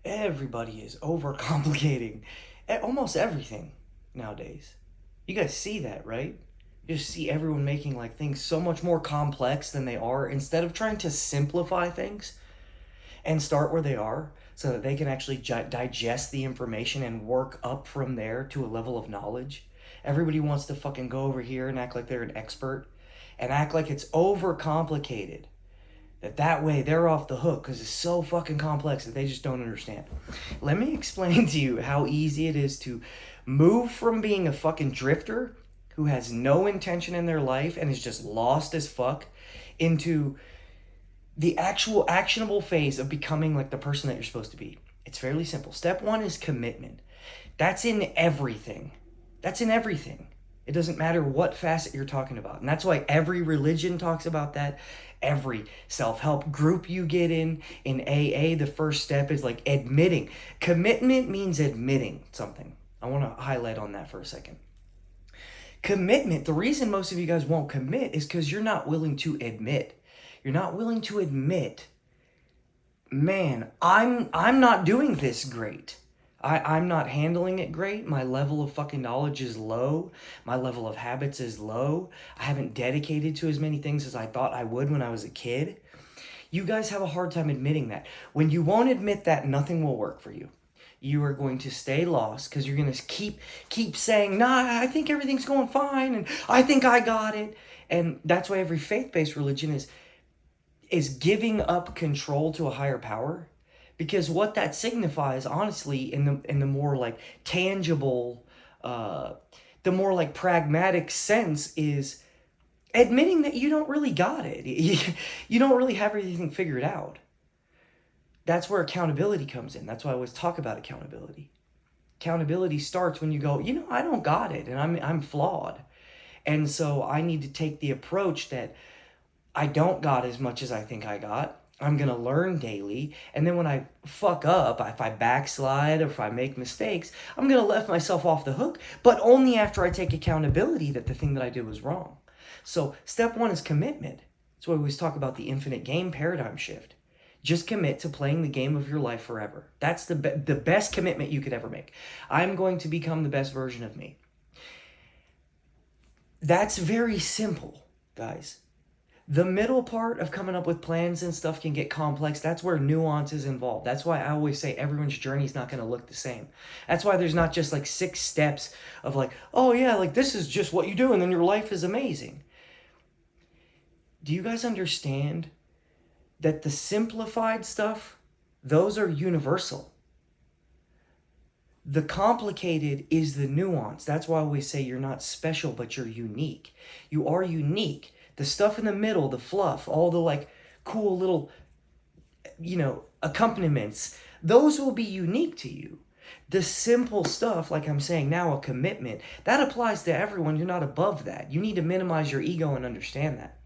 Everybody is overcomplicating almost everything nowadays. You guys see that, right? You just see everyone making like things so much more complex than they are instead of trying to simplify things and start where they are so that they can actually digest the information and work up from there to a level of knowledge. Everybody wants to fucking go over here and act like they're an expert and act like it's overcomplicated. That way they're off the hook because it's so fucking complex that they just don't understand. Let me explain to you how easy it is to move from being a fucking drifter who has no intention in their life and is just lost as fuck into the actual actionable phase of becoming like the person that you're supposed to be. It's fairly simple. Step one is commitment. That's in everything. That's in everything. It doesn't matter what facet you're talking about. And that's why every religion talks about that. Every self-help group you get in AA, the first step is like admitting. Commitment means admitting something. I want to highlight on that for a second. Commitment, the reason most of you guys won't commit is because you're not willing to admit. You're not willing to admit, man, I'm not doing this great. I'm not handling it great. My level of fucking knowledge is low. My level of habits is low. I haven't dedicated to as many things as I thought I would when I was a kid. You guys have a hard time admitting that. When you won't admit that, nothing will work for you. You are going to stay lost because you're going to keep saying, nah, I think everything's going fine and I think I got it. And that's why every faith-based religion is giving up control to a higher power. Because what that signifies, honestly, in the more like tangible, the more like pragmatic sense is admitting that you don't really got it. You don't really have everything figured out. That's where accountability comes in. That's why I always talk about accountability. Accountability starts when you go, I don't got it and I'm flawed. And so I need to take the approach that I don't got as much as I think I got. I'm going to learn daily. And then when I fuck up, if I backslide or if I make mistakes, I'm going to let myself off the hook, but only after I take accountability that the thing that I did was wrong. So step one is commitment. That's why we always talk about the infinite game paradigm shift. Just commit to playing the game of your life forever. That's the best commitment you could ever make. I'm going to become the best version of me. That's very simple, guys. The middle part of coming up with plans and stuff can get complex. That's where nuance is involved. That's why I always say everyone's journey is not going to look the same. That's why there's not just like 6 steps of like, oh yeah, like this is just what you do and then your life is amazing. Do you guys understand that the simplified stuff, those are universal? The complicated is the nuance. That's why I always say you're not special, but you're unique. You are unique. The stuff in the middle, the fluff, all the like cool little, accompaniments, those will be unique to you. The simple stuff, like I'm saying now, a commitment, that applies to everyone. You're not above that. You need to minimize your ego and understand that.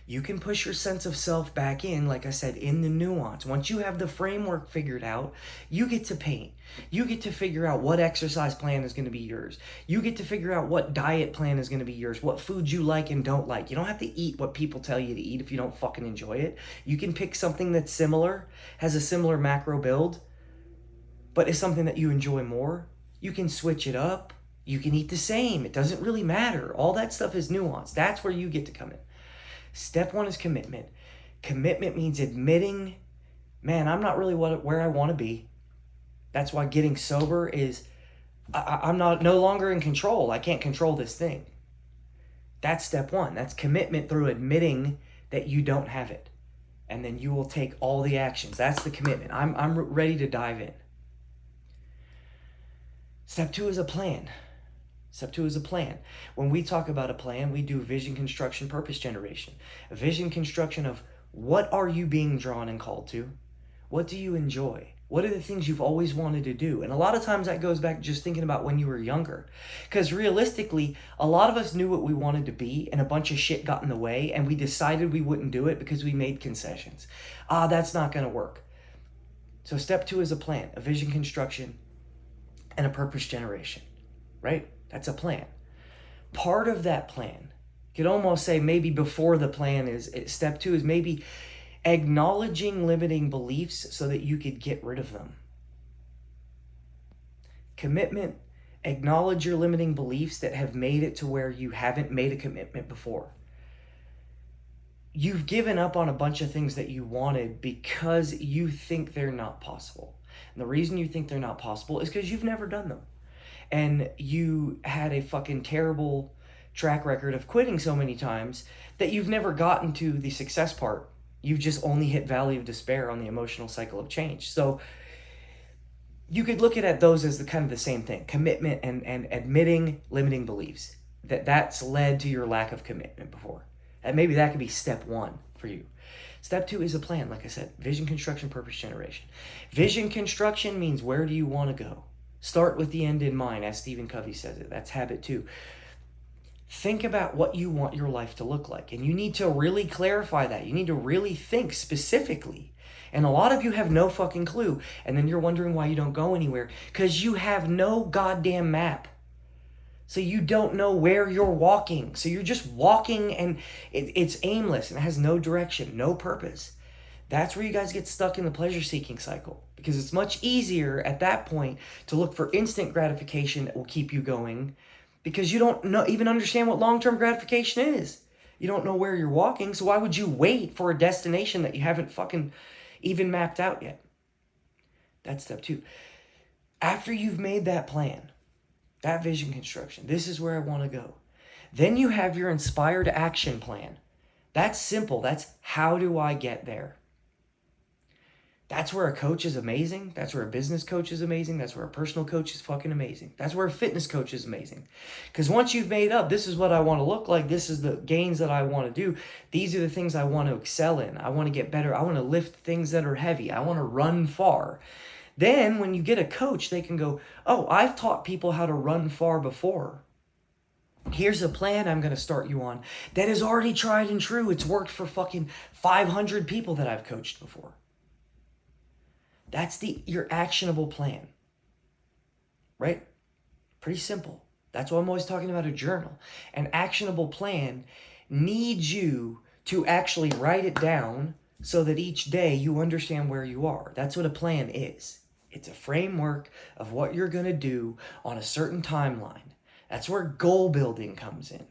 You can push your sense of self back in, like I said, in the nuance. Once you have the framework figured out, you get to paint. You get to figure out what exercise plan is going to be yours. You get to figure out what diet plan is going to be yours, what foods you like and don't like. You don't have to eat what people tell you to eat if you don't fucking enjoy it. You can pick something that's similar, has a similar macro build, but is something that you enjoy more. You can switch it up. You can eat the same. It doesn't really matter. All that stuff is nuance. That's where you get to come in. Step one is commitment. Commitment means admitting, man, I'm not really where I want to be. That's why getting sober is, I'm no longer in control. I can't control this thing. That's step one. That's commitment through admitting that you don't have it. And then you will take all the actions. That's the commitment. I'm ready to dive in. Step two is a plan. Step two is a plan. When we talk about a plan, we do vision construction, purpose generation. A vision construction of what are you being drawn and called to? What do you enjoy? What are the things you've always wanted to do? And a lot of times that goes back just thinking about when you were younger. Because realistically, a lot of us knew what we wanted to be and a bunch of shit got in the way and we decided we wouldn't do it because we made concessions. That's not going to work. So step two is a plan, a vision construction, and a purpose generation, right? That's a plan. Part of that plan, you could almost say maybe before the plan is step two is maybe Acknowledging limiting beliefs so that you could get rid of them. Commitment, acknowledge your limiting beliefs that have made it to where you haven't made a commitment before. You've given up on a bunch of things that you wanted because you think they're not possible. And the reason you think they're not possible is because you've never done them. And you had a fucking terrible track record of quitting so many times that you've never gotten to the success part. You've just only hit valley of despair on the emotional cycle of change. So you could look at those as the kind of the same thing. Commitment and admitting limiting beliefs. That's led to your lack of commitment before. And maybe that could be step one for you. Step two is a plan, like I said. Vision, construction, purpose, generation. Vision construction means where do you want to go? Start with the end in mind, as Stephen Covey says it. That's habit two. Think about what you want your life to look like. And you need to really clarify that. You need to really think specifically. And a lot of you have no fucking clue. And then you're wondering why you don't go anywhere. Because you have no goddamn map. So you don't know where you're walking. So you're just walking and it's aimless and it has no direction, no purpose. That's where you guys get stuck in the pleasure-seeking cycle. Because it's much easier at that point to look for instant gratification that will keep you going. Because you don't even understand what long-term gratification is. You don't know where you're walking. So why would you wait for a destination that you haven't fucking even mapped out yet? That's step two. After you've made that plan, that vision construction, this is where I want to go. Then you have your inspired action plan. That's simple. That's how do I get there? That's where a coach is amazing. That's where a business coach is amazing. That's where a personal coach is fucking amazing. That's where a fitness coach is amazing. Because once you've made up, this is what I want to look like. This is the gains that I want to do. These are the things I want to excel in. I want to get better. I want to lift things that are heavy. I want to run far. Then when you get a coach, they can go, oh, I've taught people how to run far before. Here's a plan I'm going to start you on that is already tried and true. It's worked for fucking 500 people that I've coached before. That's your actionable plan, right? Pretty simple. That's why I'm always talking about a journal. An actionable plan needs you to actually write it down so that each day you understand where you are. That's what a plan is. It's a framework of what you're going to do on a certain timeline. That's where goal building comes in.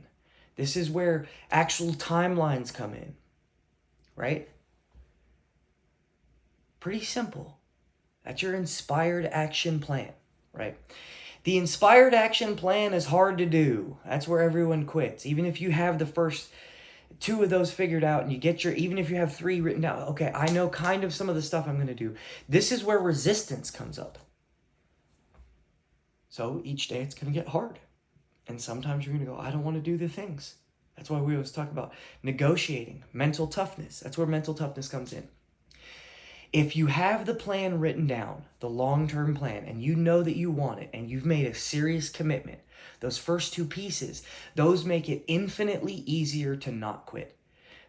This is where actual timelines come in, right? Pretty simple. That's your inspired action plan, right? The inspired action plan is hard to do. That's where everyone quits. Even if you have the first two of those figured out and you get even if you have three written down, okay, I know kind of some of the stuff I'm going to do. This is where resistance comes up. So each day it's going to get hard. And sometimes you're going to go, I don't want to do the things. That's why we always talk about negotiating, mental toughness. That's where mental toughness comes in. If you have the plan written down, the long-term plan, and you know that you want it, and you've made a serious commitment, those first two pieces, those make it infinitely easier to not quit.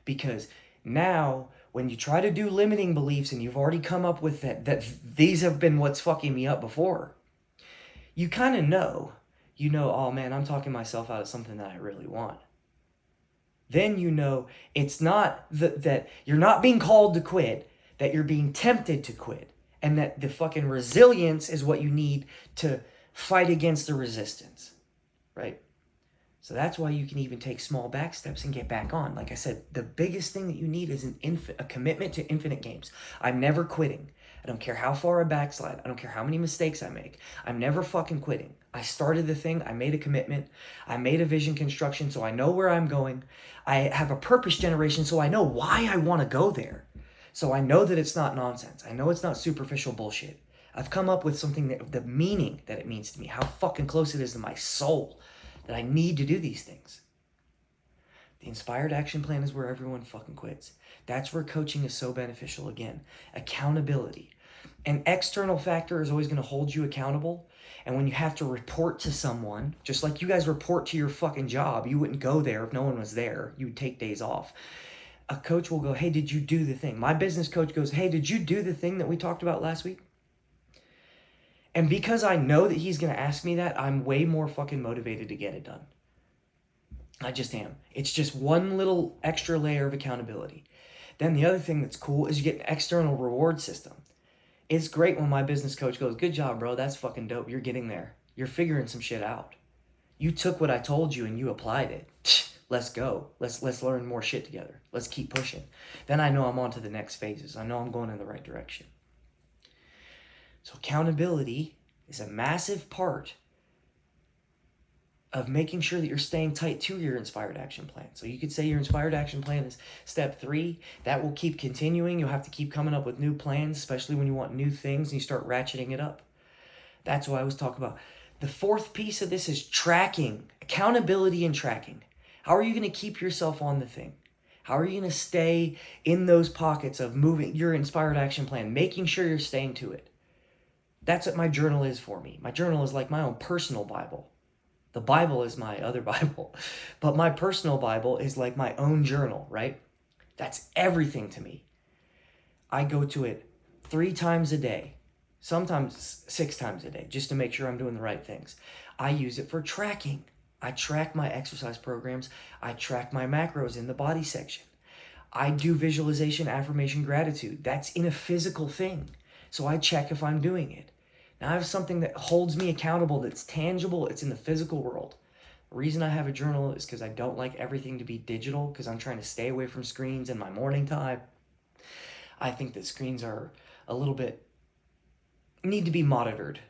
Because now, when you try to do limiting beliefs, and you've already come up with that these have been what's fucking me up before, you kind of know, oh man, I'm talking myself out of something that I really want. Then you know it's not that you're not being called to quit, that you're being tempted to quit, and that the fucking resilience is what you need to fight against the resistance, right? So that's why you can even take small back steps and get back on. Like I said, the biggest thing that you need is a commitment to infinite games. I'm never quitting. I don't care how far I backslide. I don't care how many mistakes I make. I'm never fucking quitting. I started the thing. I made a commitment. I made a vision construction, so I know where I'm going. I have a purpose generation, so I know why I want to go there. So I know that it's not nonsense. I know it's not superficial bullshit. I've come up with something the meaning that it means to me, how fucking close it is to my soul, that I need to do these things. The inspired action plan is where everyone fucking quits. That's where coaching is so beneficial. Again, accountability. An external factor is always going to hold you accountable. And when you have to report to someone, just like you guys report to your fucking job, you wouldn't go there if no one was there. You would take days off. A coach will go, hey, did you do the thing? My business coach goes, hey, did you do the thing that we talked about last week? And because I know that he's going to ask me that, I'm way more fucking motivated to get it done. I just am. It's just one little extra layer of accountability. Then the other thing that's cool is you get an external reward system. It's great when my business coach goes, good job, bro. That's fucking dope. You're getting there. You're figuring some shit out. You took what I told you and you applied it. Let's go. Let's learn more shit together. Let's keep pushing. Then I know I'm on to the next phases. I know I'm going in the right direction. So accountability is a massive part of making sure that you're staying tight to your inspired action plan. So you could say your inspired action plan is step 3. That will keep continuing. You'll have to keep coming up with new plans, especially when you want new things and you start ratcheting it up. That's what I was talking about. The 4th piece of this is tracking, accountability and tracking. How are you going to keep yourself on the thing? How are you going to stay in those pockets of moving your inspired action plan, making sure you're staying to it? That's what my journal is for me. My journal is like my own personal Bible. The Bible is my other Bible, but my personal Bible is like my own journal, right? That's everything to me. I go to it 3 times a day, sometimes 6 times a day, just to make sure I'm doing the right things. I use it for tracking. I track my exercise programs. I track my macros in the body section. I do visualization, affirmation, gratitude. That's in a physical thing. So I check if I'm doing it. Now I have something that holds me accountable, that's tangible. It's in the physical world. The reason I have a journal is because I don't like everything to be digital, because I'm trying to stay away from screens in my morning time. I think that screens are a little bit, need to be monitored.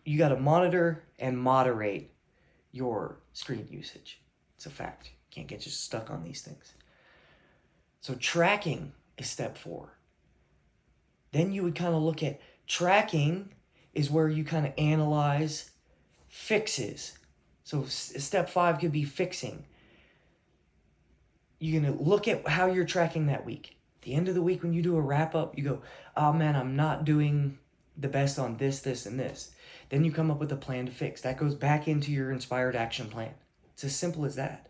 You got to monitor and moderate your screen usage. It's a fact. You can't get just stuck on these things. So tracking is step 4. Then you would kind of look at tracking is where you kind of analyze fixes. So step 5 could be fixing. You're going to look at how you're tracking that week. At the end of the week, when you do a wrap up, you go, oh man, I'm not doing the best on this, this, and this. Then you come up with a plan to fix. That goes back into your inspired action plan. It's as simple as that.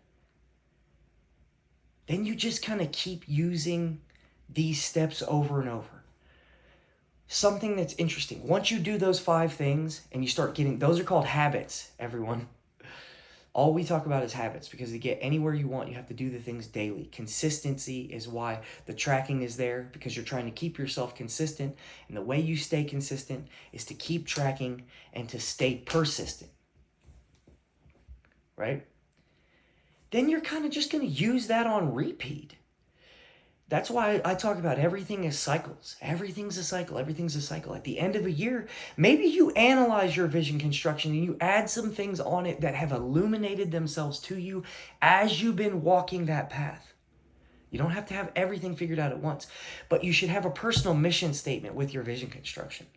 Then you just kind of keep using these steps over and over. Something that's interesting. Once you do those 5 things and you start getting, those are called habits, everyone. All we talk about is habits, because to get anywhere you want, you have to do the things daily. Consistency is why the tracking is there, because you're trying to keep yourself consistent. And the way you stay consistent is to keep tracking and to stay persistent. Right? Then you're kind of just going to use that on repeat. That's why I talk about everything as cycles. Everything's a cycle. Everything's a cycle. At the end of a year, maybe you analyze your vision construction and you add some things on it that have illuminated themselves to you as you've been walking that path. You don't have to have everything figured out at once, but you should have a personal mission statement with your vision construction.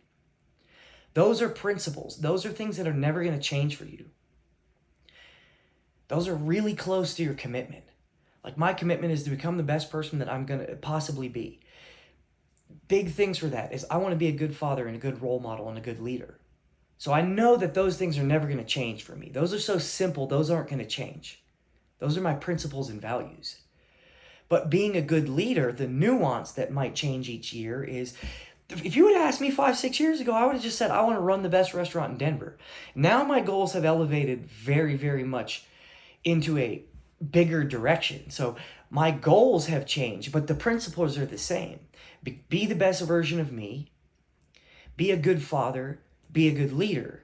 Those are principles. Those are things that are never going to change for you. Those are really close to your commitment. Like, my commitment is to become the best person that I'm going to possibly be. Big things for that is I want to be a good father and a good role model and a good leader. So I know that those things are never going to change for me. Those are so simple, those aren't going to change. Those are my principles and values. But being a good leader, the nuance that might change each year is, if you would have asked me 5-6 years ago, I would have just said, I want to run the best restaurant in Denver. Now my goals have elevated very, very much into a bigger direction. So my goals have changed, but the principles are the same. Be the best version of me. Be a good father. Be a good leader.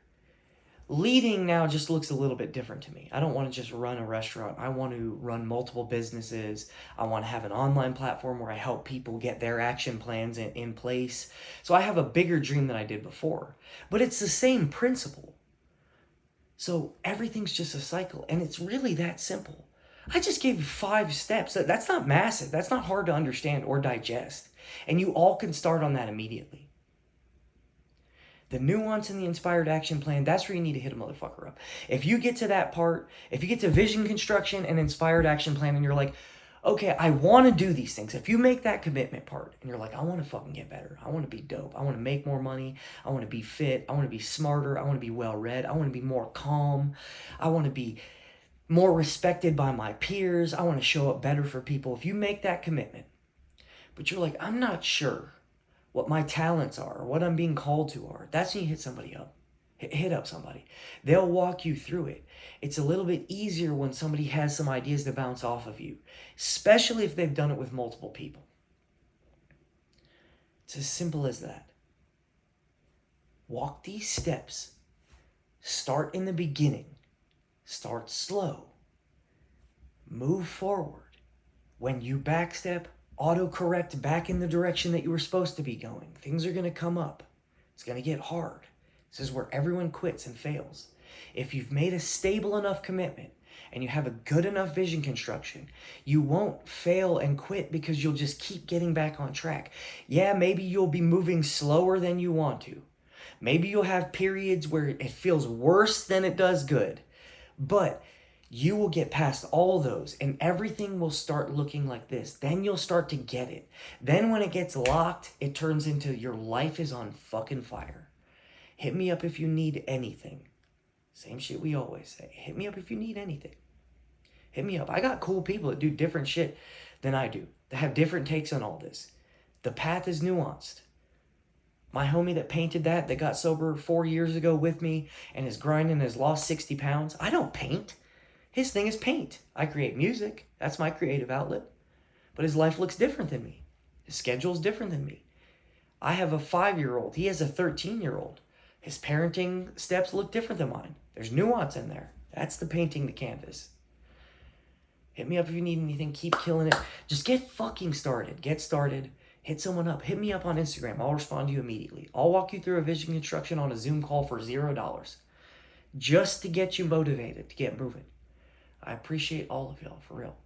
Leading now just looks a little bit different to me. I don't want to just run a restaurant. I want to run multiple businesses. I want to have an online platform where I help people get their action plans in place. So I have a bigger dream than I did before, but it's the same principle. So everything's just a cycle, and it's really that simple. I just gave you 5 steps. That's not massive. That's not hard to understand or digest. And you all can start on that immediately. The nuance in the inspired action plan, that's where you need to hit a motherfucker up. If you get to that part, if you get to vision construction and inspired action plan and you're like, okay, I want to do these things. If you make that commitment part and you're like, I want to fucking get better. I want to be dope. I want to make more money. I want to be fit. I want to be smarter. I want to be well-read. I want to be more calm. I want to be more respected by my peers. I want to show up better for people. If you make that commitment, but you're like, I'm not sure what my talents are or what I'm being called to are, that's when you hit somebody up. Hit up somebody. They'll walk you through it. It's a little bit easier when somebody has some ideas to bounce off of you, especially if they've done it with multiple people. It's as simple as that. Walk these steps. Start in the beginning. Start slow. Move forward. When you backstep, autocorrect back in the direction that you were supposed to be going. Things are going to come up. It's going to get hard. This is where everyone quits and fails. If you've made a stable enough commitment and you have a good enough vision construction, you won't fail and quit because you'll just keep getting back on track. Yeah, maybe you'll be moving slower than you want to. Maybe you'll have periods where it feels worse than it does good. But you will get past all those and everything will start looking like this. Then you'll start to get it. Then when it gets locked, it turns into your life is on fucking fire. Hit me up if you need anything. Same shit we always say. Hit me up if you need anything. Hit me up. I got cool people that do different shit than I do. That have different takes on all this. The path is nuanced. My homie that painted that got sober 4 years ago with me and is grinding and has lost 60 pounds. I don't paint. His thing is paint. I create music. That's my creative outlet. But his life looks different than me. His schedule's different than me. I have a 5-year-old. He has a 13-year-old. His parenting steps look different than mine. There's nuance in there. That's the painting the canvas. Hit me up if you need anything. Keep killing it. Just get fucking started. Get started. Hit someone up. Hit me up on Instagram. I'll respond to you immediately. I'll walk you through a vision construction on a Zoom call for $0. Just to get you motivated to get moving. I appreciate all of y'all, for real.